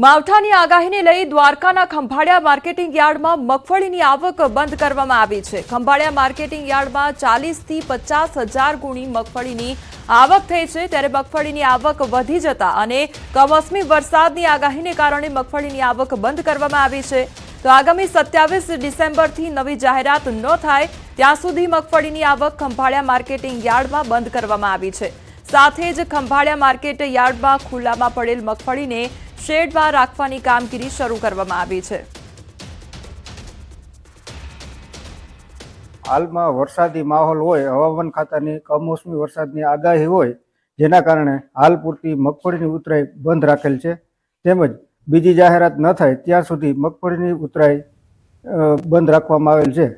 માવઠાની આગાહીને લઈ દ્વારકાના ખંભાળિયા માર્કેટિંગ યાર્ડમાં મગફળીની આવક બંધ કરવામાં આવી છે। ખંભાળિયા માર્કેટિંગ યાર્ડમાં 40 થી 50 હજાર ગુણી મગફળીની આવક થઈ છે, ત્યારે મગફળીની આવક વધી જતા અને કમોસમી વરસાદની આગાહીને કારણે મગફળીની આવક બંધ કરવામાં આવી છે। તો આગામી 27 ડિસેમ્બરથી નવી જાહેરાત ન થાય ત્યાં સુધી મગફળીની આવક ખંભાળિયા માર્કેટિંગ યાર્ડમાં બંધ કરવામાં આવી છે। સાથે જ ખંભાળિયા માર્કેટ યાર્ડમાં ખુલ્લામાં પડેલ મગફળીને શેડમાં રાખવાની કામગીરી શરૂ કરવામાં આવી છે। હાલમાં વરસાદી માહોલ હોય, હવામાન ખાતાની કમોસમી વરસાદની આગાહી હોય, જેના કારણે હાલ પૂરતી મગફળીની ઉતરાઈ બંધ રાખેલ છે। તેમજ બીજી જાહેરાત ન થાય ત્યાં સુધી મગફળીની ઉતરાઈ બંધ રાખવામાં આવેલ છે।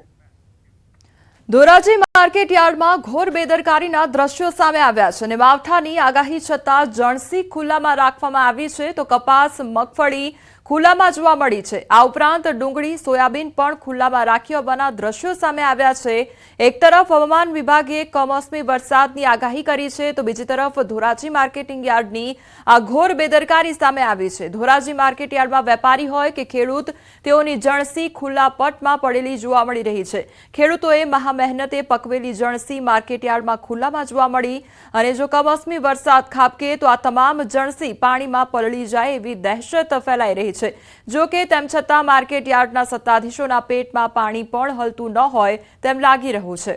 ધોરાજી માર્કેટ યાર્ડમાં ઘોર બેદરકારીના દ્રશ્યો સામે આવ્યા છે અને માવઠાની આગાહી છતાં જણસી ખુલ્લામાં રાખવામાં આવી છે, તો કપાસ, મગફળી ખુલ્લામાં જોવા મળી છે। આ ઉપરાંત ડુંગળી, સોયાબીન પણ ખુલ્લામાં રાખી હોવાના દ્રશ્યો સામે આવ્યા છે। એક તરફ હવામાન વિભાગે કમોસમી વરસાદની આગાહી કરી છે, તો બીજી તરફ ધોરાજી માર્કેટિંગ યાર્ડની આ ઘોર બેદરકારી સામે આવી છે। ધોરાજી માર્કેટ યાર્ડમાં વેપારી હોય કે ખેડૂત, તેઓની જણસી ખુલ્લા પટમાં પડેલી જોવા મળી રહી છે। ખેડૂતોએ મહા મહેનતે પકવેલી જણસી માર્કેટ યાર્ડમાં ખુલ્લામાં જોવા મળી અને જો કમોસમી વરસાદ ખાબકે તો આ તમામ જણસી પાણીમાં પલળી જાય એવી દહેશત ફેલાઈ રહી છે। જો કે તેમ છતાં માર્કેટ યાર્ડના સત્તાધીશોના પેટમાં પાણી પણ હલતું ન હોય તેમ લાગી રહ્યું છે।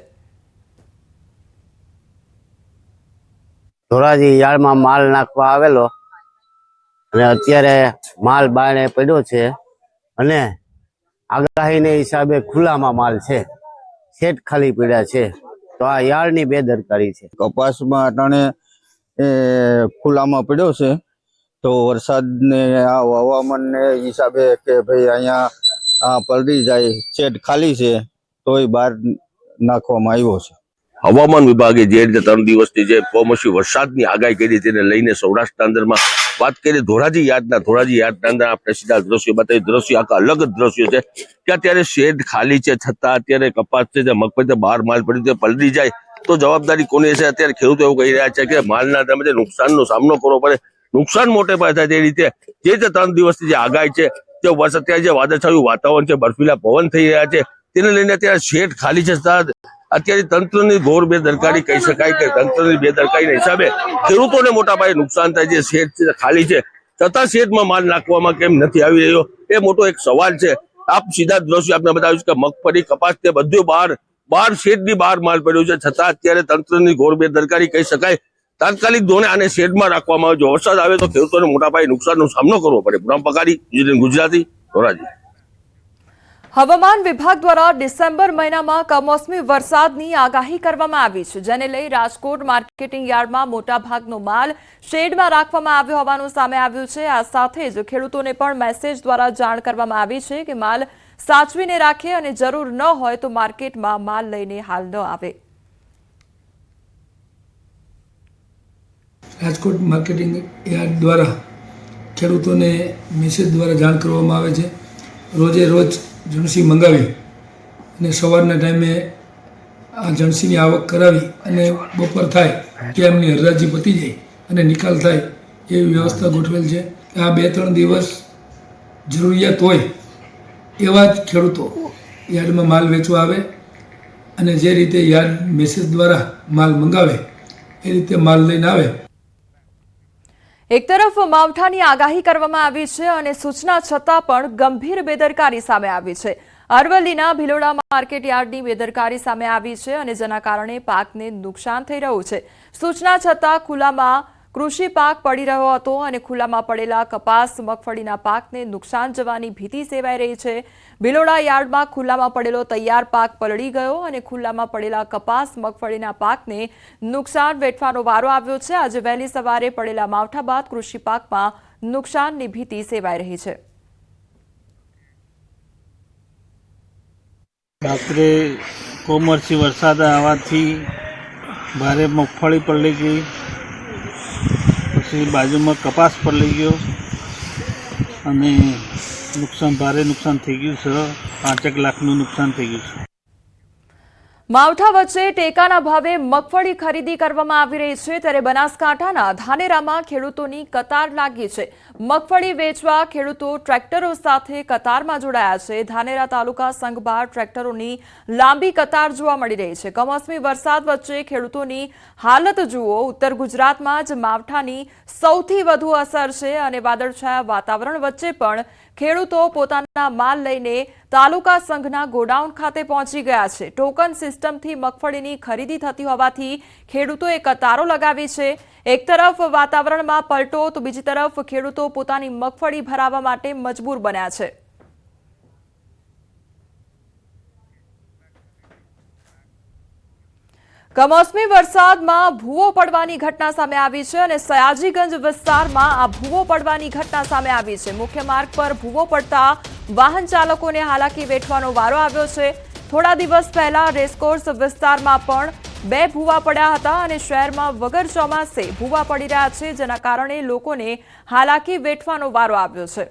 ધોરાજી યાર્ડમાં માલ નાખવા આવેલો અને અત્યારે માલ બારણે પડ્યો છે અને આગાહીને હિસાબે ખુલ્લામાં માલ છે, સેટ ખાલી પડ્યા છે, તો આ યાર્ડની બેદરકારી છે। કપાસમાં અટાણે ખુલ્લામાં પડ્યો છે, તો વરસાદને આ હવામાનને હિસાબે કે ભાઈ અહીંયા પલળી જાય, શેડ ખાલી છે, તોય બહાર નાખવામાં આવ્યો છે। હવામાન વિભાગે જે રીતે 3 દિવસની જે કમોસમી વરસાદની આગાહી કરી તેને લઈને સૌરાષ્ટ્રના અંદરમાં વાત કરીએ ધોરાજી યાર્ડના અંદર આપણે સીધા દ્રશ્યો બતાવી। દ્રશ્યો આખા અલગ જ દ્રશ્યો છે કે અત્યારે શેડ ખાલી છે, છતાં અત્યારે કપાસ છે, મગફળી બહાર માલ પડ્યું છે, પલળી જાય તો જવાબદારી કોની છે? અત્યારે ખેડૂતો એવું કહી રહ્યા છે કે માલના તમે નુકસાનનો સામનો કરવો પડે, નુકસાન મોટે પાયે થાય। તે રીતે જે 3 દિવસની જે આગાહી છે, તે અત્યારે જે વાદળછાયું વાતાવરણ છે, બર્ફીલા પવન થઈ રહ્યા છે, તેને લઈને અત્યારે શેડ ખાલી છે। અત્યારે તંત્રની ઘોર બેદરકારી કહી શકાય કે તંત્રની બેદરકારીના હિસાબે ખેડૂતોને મોટા પાયે નુકસાન થાય છે। શેડ ખાલી છે છતાં શેડમાં માલ નાખવામાં કેમ નથી આવી રહ્યો, એ મોટો એક સવાલ છે। આપ સીધા દ્રશ્યો આપને બતાવ્યું કે મગફળી, કપાસ તે બધું બહાર શેડની બહાર માલ પડ્યો છે, છતાં અત્યારે તંત્રની ઘોર બેદરકારી કહી શકાય। તાત્કાલિક ધોરણે આને શેડમાં રાખવામાં આવે। જો વરસાદ આવે તો ખેડૂતોને મોટા પાયે નુકસાનનો સામનો કરવો પડે। પૂનમ પકારી, ગુજરાતી, ધોરાજી। હવામાન વિભાગ દ્વારા ડિસેમ્બર મહિનામાં કમોસમી વરસાદની આગાહી કરવામાં આવી છે, જેને લઈ રાજકોટ માર્કેટિંગ યાર્ડમાં મોટાભાગનો માલ શેડમાં રાખવામાં આવ્યો હોવાનું સામે આવ્યું છે। આ સાથે જ ખેડૂતોને પણ મેસેજ દ્વારા જાણ કરવામાં આવી છે કે માલ સાચવીને રાખે અને જરૂર ન હોય તો માર્કેટમાં માલ લઈને હાલ ન આવે। રાજકોટ માર્કેટિંગ યાર્ડ દ્વારા ખેડૂતોને મેસેજ દ્વારા જાણ કરવામાં આવે છે। રોજે રોજ જણસી મંગાવી અને સવારના ટાઈમે આ જણસીની આવક કરાવી અને બપોર થાય કે એમની હરાજી પતી જાય અને નિકાલ થાય એવી વ્યવસ્થા ગોઠવેલ છે। આ 2-3 દિવસ જરૂરિયાત હોય એવા જ ખેડૂતો યાર્ડમાં માલ વેચવા આવે અને જે રીતે યાર્ડ મેસેજ દ્વારા માલ મંગાવે એ રીતે માલ લઈને આવે। એક તરફ માવઠાની આગાહી કરવામાં આવી છે અને સૂચના છતાં પણ ગંભીર બેદરકારી સામે આવી છે। અરવલ્લીના ભિલોડા માર્કેટ યાર્ડની બેદરકારી સામે આવી છે અને જેના કારણે પાકને નુકસાન થઈ રહ્યું છે। સૂચના છતાં ખુલ્લામાં કૃષિ પાક પડી રહ્યો હતો અને ખુલ્લામાં પડેલા કપાસ, મગફળીના પાકને નુકસાન જવાની ભીતિ સેવાઈ રહી છે। ભિલોડા યાર્ડમાં ખુલ્લામાં પડેલો તૈયાર પાક પલળી ગયો અને ખુલ્લામાં પડેલા કપાસ, મગફળીના પાકને નુકસાન વેઠવાનો વારો આવ્યો છે। આજે વહેલી સવારે પડેલા માવઠા બાદ કૃષિ પાકમાં નુકસાનની ભીતિ સેવાઈ રહી છે। રાત્રે કમોસમી વરસાદ આવવાથી ભારે મગફળી પલળી ગઈ, પછી બાજુમાં કપાસ પલળી ગયો અને ભારે નુકસાન થઈ ગયું છે। 5 લાખનું નુકસાન થઈ ગયું છે। માવઠા વચ્ચે ટેકાના ભાવે મગફળી ખરીદી કરવામાં આવી રહી છે ત્યારે બનાસકાંઠાના ધાનેરામાં ખેડૂતોની કતાર લાગી છે। મગફળી વેચવા ખેડૂતો ટ્રેક્ટરો સાથે કતારમાં જોડાયા છે। ધાનેરા તાલુકા સંઘ બહાર ટ્રેક્ટરોની લાંબી કતાર જોવા મળી રહી છે। કમોસમી વરસાદ વચ્ચે ખેડૂતોની હાલત જુઓ। ઉત્તર ગુજરાતમાં જ માવઠાની સૌથી વધુ અસર છે અને વાદળછાયા વાતાવરણ વચ્ચે પણ ખેડૂતો પોતાના માલ લઈને તાલુકા સંઘના ગોડાઉન ખાતે પહોંચી ગયા છે। ટોકન સિસ્ટમથી મગફળીની ખરીદી થતી હોવાથી ખેડૂતોએ કતારો લગાવી છે। એક તરફ વાતાવરણમાં પલટો તો બીજી તરફ ખેડૂતો પોતાની મગફળી ભરાવવા માટે મજબૂર બન્યા છે। કમોસમી વરસાદમાં ભૂવો પડવાની ઘટના સામે આવી છે અને સયાજીગંજ વિસ્તારમાં આ ભૂવો પડવાની ઘટના સામે આવી છે। મુખ્ય માર્ગ પર ભૂવો પડતા વાહન ચાલકોને હાલાકી વેઠવાનો વારો આવ્યો છે। થોડા દિવસ પહેલા રેસકોર્સ વિસ્તારમાં પણ 2 ભૂવા પડ્યા હતા અને શહેરમાં વગર ચોમાસે ભૂવા પડી રહ્યા છે, જેના કારણે લોકોને હાલાકી વેઠવાનો વારો આવ્યો છે।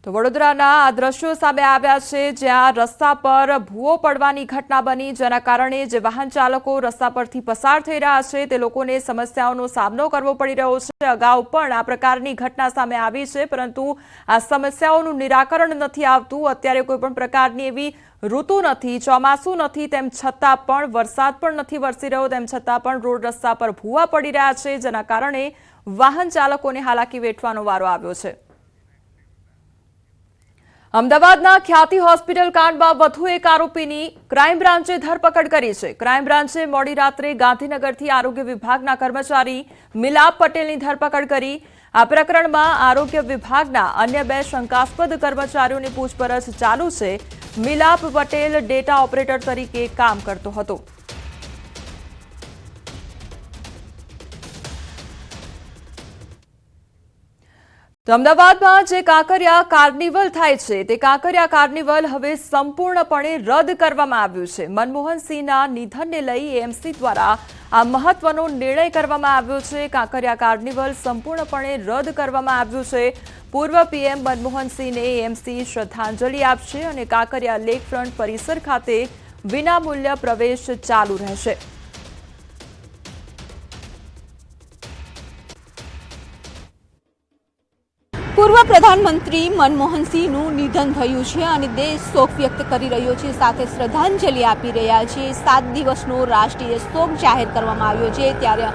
તો વડોદરાના આ દ્રશ્યો સામે આવ્યા છે, જ્યાં રસ્તા પર ભૂવો પડવાની ઘટના બની, જેના કારણે જે વાહન ચાલકો રસ્તા પરથી પસાર થઈ રહ્યા છે તે લોકોને સમસ્યાઓનો સામનો કરવો પડી રહ્યો છે। અગાઉ પણ આ પ્રકારની ઘટના સામે આવી છે, પરંતુ આ સમસ્યાઓનું નિરાકરણ નથી આવતું। અત્યારે કોઈ પણ પ્રકારની એવી ઋતુ નથી, ચોમાસું નથી, તેમ છતાં પણ વરસાદ પણ નથી વરસી રહ્યો, તેમ છતાં પણ રોડ રસ્તા પર ભૂવા પડી રહ્યા છે, જેના કારણે વાહન ચાલકોને હાલાકી વેઠવાનો વારો આવ્યો છે। અમદાવાદના ખ્યાતિ હોસ્પિટલ કાંડમાં વધુ એક આરોપીની ક્રાઇમ બ્રાન્ચે ધરપકડ કરી છે। ક્રાઇમ બ્રાન્ચે મોડી રાત્રે ગાંધીનગરથી આરોગ્ય વિભાગના કર્મચારી મિલાપ પટેલની ધરપકડ કરી। આ પ્રકરણમાં આરોગ્ય વિભાગના અન્ય 2 શંકાસ્પદ કર્મચારીઓની પૂછપરછ ચાલુ છે। મિલાપ પટેલ ડેટા ઓપરેટર તરીકે કામ કરતો હતો। તો અમદાવાદમાં જે કાંકરિયા કાર્નિવલ થાય છે તે કાંકરિયા કાર્નિવલ હવે સંપૂર્ણપણે રદ કરવામાં આવ્યું છે। મનમોહનસિંહના નિધનને લઈ એએમસી દ્વારા આ મહત્વનો નિર્ણય કરવામાં આવ્યો છે। કાંકરિયા કાર્નિવલ સંપૂર્ણપણે રદ કરવામાં આવ્યું છે। પૂર્વ પીએમ મનમોહનસિંહને એએમસી શ્રદ્ધાંજલિ આપશે અને કાંકરિયા લેકફ્રન્ટ પરિસર ખાતે વિનામૂલ્ય પ્રવેશ ચાલુ રહેશે। પૂર્વ પ્રધાનમંત્રી મનમોહનસિંહનું નિધન થયું છે અને દેશ શોક વ્યક્ત કરી રહ્યો છે, સાથે શ્રદ્ધાંજલિ આપી રહ્યા છે। 7 દિવસનો રાષ્ટ્રીય શોક જાહેર કરવામાં આવ્યો છે। ત્યારે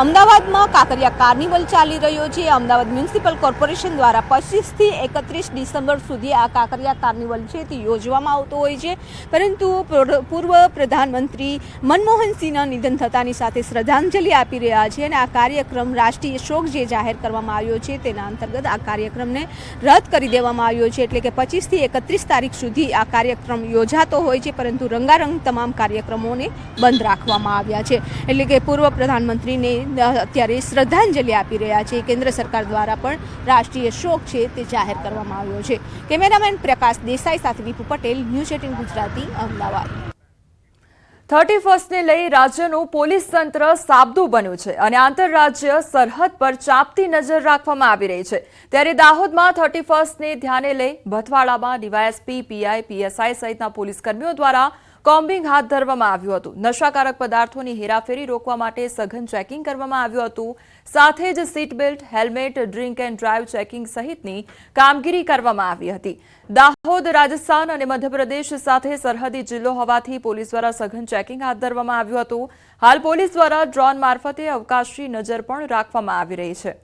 અમદાવાદમાં કાંકરિયા કાર્નિવલ ચાલી રહ્યો છે। અમદાવાદ મ્યુનિસિપલ કોર્પોરેશન દ્વારા 25 થી 31 ડિસેમ્બર સુધી આ કાંકરિયા કાર્નિવલ છે તે યોજવામાં આવતો હોય છે, પરંતુ પૂર્વ પ્રધાનમંત્રી મનમોહનસિંહના નિધન થતાની સાથે શ્રદ્ધાંજલિ આપી રહ્યા છે અને આ કાર્યક્રમ રાષ્ટ્રીય શોક જે જાહેર કરવામાં આવ્યો છે તેના અંતર્ગત આ કાર્યક્રમને રદ કરી દેવામાં આવ્યો છે। એટલે કે 25 થી 31 તારીખ સુધી આ કાર્યક્રમ યોજાતો હોય છે, પરંતુ રંગારંગ તમામ કાર્યક્રમોને બંધ રાખવામાં આવ્યા છે। એટલે કે પૂર્વ પ્રધાનમંત્રીને અત્યારે શ્રદ્ધાંજલિ આપી રહ્યા છે। કેન્દ્ર સરકાર દ્વારા પણ રાષ્ટ્રીય શોક છે તે જાહેર કરવામાં આવ્યો છે। કેમેરામેન પ્રકાશ દેસાઈ સાથે વિપુ પટેલ, ન્યૂઝ 18 ગુજરાતી, અમદાવાદ। 31ને લઈ રાજ્યનું પોલીસ તંત્ર સાબદું બન્યું છે અને આંતરરાજ્ય સરહદ પર ચાંપતી નજર રાખવામાં આવી રહી છે। ત્યારે દાહોદમાં 31ને ધ્યાને લઈ ભથવાડામાં ડીવાયએસપી, પીઆઈ, પીએસઆઈ સહિતના પોલીસ કર્મીઓ દ્વારા કોમ્બિંગ હાથ ધરવામાં આવ્યું હતું। નશાકારક પદાર્થોની હેરાફેરી રોકવા માટે સઘન ચેકિંગ કરવામાં આવ્યું હતું। સાથે જ seat belt, helmet, drink and drive checking સહિતની કામગીરી કરવામાં આવી હતી। દાહોદ રાજસ્થાન અને મધ્યપ્રદેશ સાથે સરહદી જિલ્લો હોવાથી પોલીસ દ્વારા સઘન ચેકિંગ હાથ ધરવામાં આવ્યું હતું। હાલ પોલીસ દ્વારા ડ્રોન મારફતે અવકાશી નજર પણ રાખવામાં આવી રહી છે।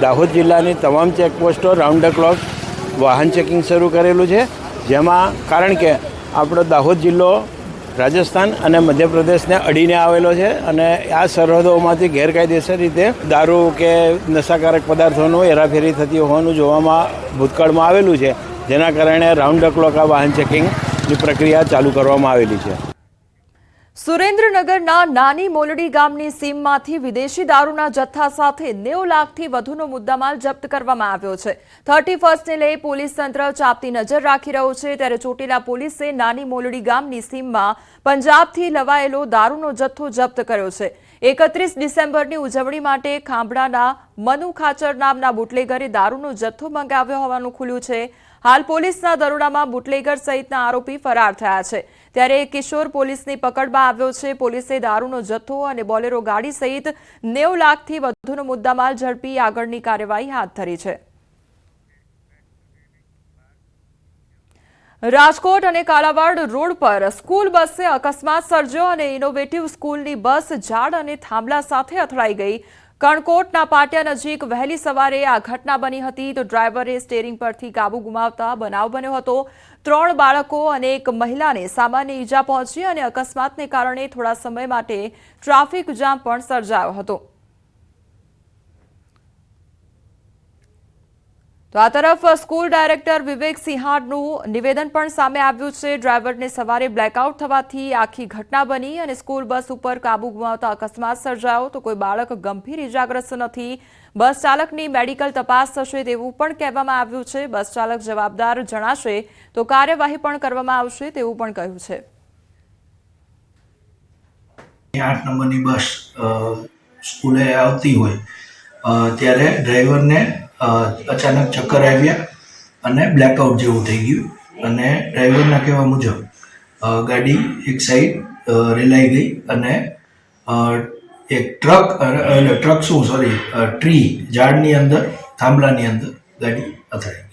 દાહોદ જિલ્લાની તમામ ચેકપોસ્ટો રાઉન્ડ ધ ક્લોક વાહન ચેકિંગ શરૂ કરેલું છે, જેમાં કારણ કે આપણો દાહોદ જિલ્લો રાજસ્થાન અને મધ્યપ્રદેશને અડીને આવેલો છે અને આ સરહદોમાંથી ગેરકાયદેસર રીતે દારૂ કે નશાકારક પદાર્થોનું હેરાફેરી થતી હોવાનું જોવામાં ભૂતકાળમાં આવેલું છે, જેના કારણે રાઉન્ડ ધ ક્લોક આ વાહન ચેકિંગની પ્રક્રિયા ચાલુ કરવામાં આવેલી છે। સુરેન્દ્રનગરના નાની મોલડી ગામની સીમમાંથી વિદેશી દારૂના જથ્થા સાથે 90 લાખથી વધુનો મુદ્દામાલ જપ્ત કરવામાં આવ્યો છે। 31ને લઈ પોલીસ તંત્ર ચાંપતી નજર રાખી રહ્યું છે। ત્યારે ચોટીલા પોલીસે નાની મોલડી ગામની સીમમાં પંજાબથી લવાયેલો દારૂનો જથ્થો જપ્ત કર્યો છે। 31 ડિસેમ્બરની ઉજવણી માટે ખાંભડાના મનુ ખાચર નામના બુટલેગરે દારૂનો જથ્થો મંગાવ્યો હોવાનું ખુલ્યું છે. હાલ પોલીસના દરોડામાં બુટલેગર સહિતના આરોપી ફરાર થયા છે. ત્યારે કિશોર પોલીસની પકડમાં આવ્યો છે. પોલીસે દારૂનો જથ્થો અને બોલેરો ગાડી સહિત 90 લાખથી વધુનો મુદ્દામાલ ઝડપી આગળની કાર્યવાહી હાથ ધરી છે. રાજકોટ અને કાલાવાડ રોડ પર સ્કૂલ બસે અકસ્માત સર્જ્યો અને ઇનોવેટિવ સ્કૂલની બસ ઝાડ અને થાંભલા સાથે અથડાઈ ગઈ. કણકોટના પાટિયા નજીક વહેલી સવારે આ ઘટના બની હતી. તો ડ્રાઈવરે સ્ટીયરિંગ પરથી કાબુ ગુમાવતા બનાવ બન્યો હતો. 3 બાળકો અને એક મહિલાને સામાન્ય ઈજા પહોંચી અને અકસ્માતને કારણે થોડા સમય માટે ટ્રાફિક જામ પણ સર્જાયો હતો. તો આ તરફ સ્કૂલ ડાયરેક્ટર વિવેક સિંહાડનું નિવેદન પણ સામે આવ્યું છે. ડ્રાઈવરને સવારે બ્લેકઆઉટ થવાથી આખી ઘટના બની અને સ્કૂલ બસ ઉપર કાબુ ગુમાવતા અકસ્માત સર્જાયો. તો કોઈ બાળક ગંભીર ઇજાગ્રસ્ત નથી. બસ ચાલકની મેડિકલ તપાસ થશે તેવું પણ કહેવામાં આવ્યું છે. બસ ચાલક જવાબદાર જણાશે તો કાર્યવાહી પણ કરવામાં આવશે તેવું પણ કહ્યું છે. 8 નંબરની બસ સ્કૂલે આવતી હોય ત્યારે ડ્રાઈવરને અચાનક ચક્કર આવ્યા અને બ્લેકઆઉટ જેવું થઈ ગયું અને ડ્રાઈવરના કહેવા મુજબ ગાડી એક સાઈડ રેલાઈ ગઈ અને એક ટ્રી ઝાડની અંદર થાંભલાની અંદર ગાડી અથડાઈ ગઈ.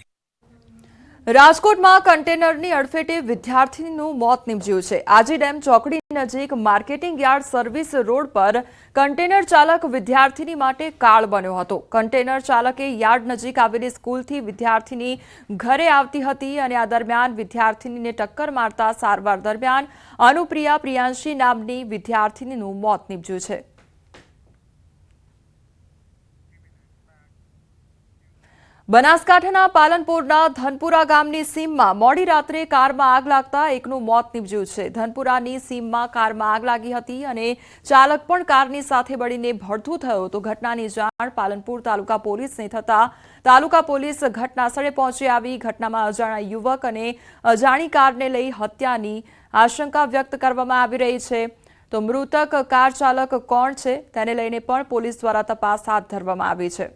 રાજકોટમાં કન્ટેનરની અડફેટે વિદ્યાર્થીનું મોત નીપજ્યું છે. આજી ડેમ ચોકડી નજીક માર્કેટિંગ યાર્ડ સર્વિસ રોડ પર કન્ટેનર ચાલક વિદ્યાર્થીની માટે કાળ બન્યો હતો. કન્ટેનર ચાલકે યાર્ડ નજીક આવેલી સ્કૂલથી વિદ્યાર્થીની ઘરે આવતી હતી અને આ દરમિયાન વિદ્યાર્થીનીને ટક્કર મારતા સારવાર દરમિયાન અનુપ્રિયા પ્રિયાંશી નામની વિદ્યાર્થીનીનું મોત નીપજ્યું છે. બનાસકાંઠાના પાલનપુરના ધનપુરા ગામની સીમમાં મોડી રાત્રે કારમાં આગ લાગતા એકનું મોત નીપજ્યું છે. ધનપુરાની સીમમાં કારમાં આગ લાગી હતી અને ચાલક પણ કારની સાથે બળીને ભડથું થયો. તો ઘટનાની જાણ પાલનપુર તાલુકા પોલીસને થતા તાલુકા પોલીસ ઘટનાસ્થળે પહોંચી આવી. ઘટનામાં અજાણ્યા યુવક અને અજાણી કારને લઈ હત્યાની આશંકા વ્યક્ત કરવામાં આવી રહી છે. તો મૃતક કાર ચાલક કોણ છે તેને લઈને પણ પોલીસ દ્વારા તપાસ હાથ ધરવામાં આવી છે.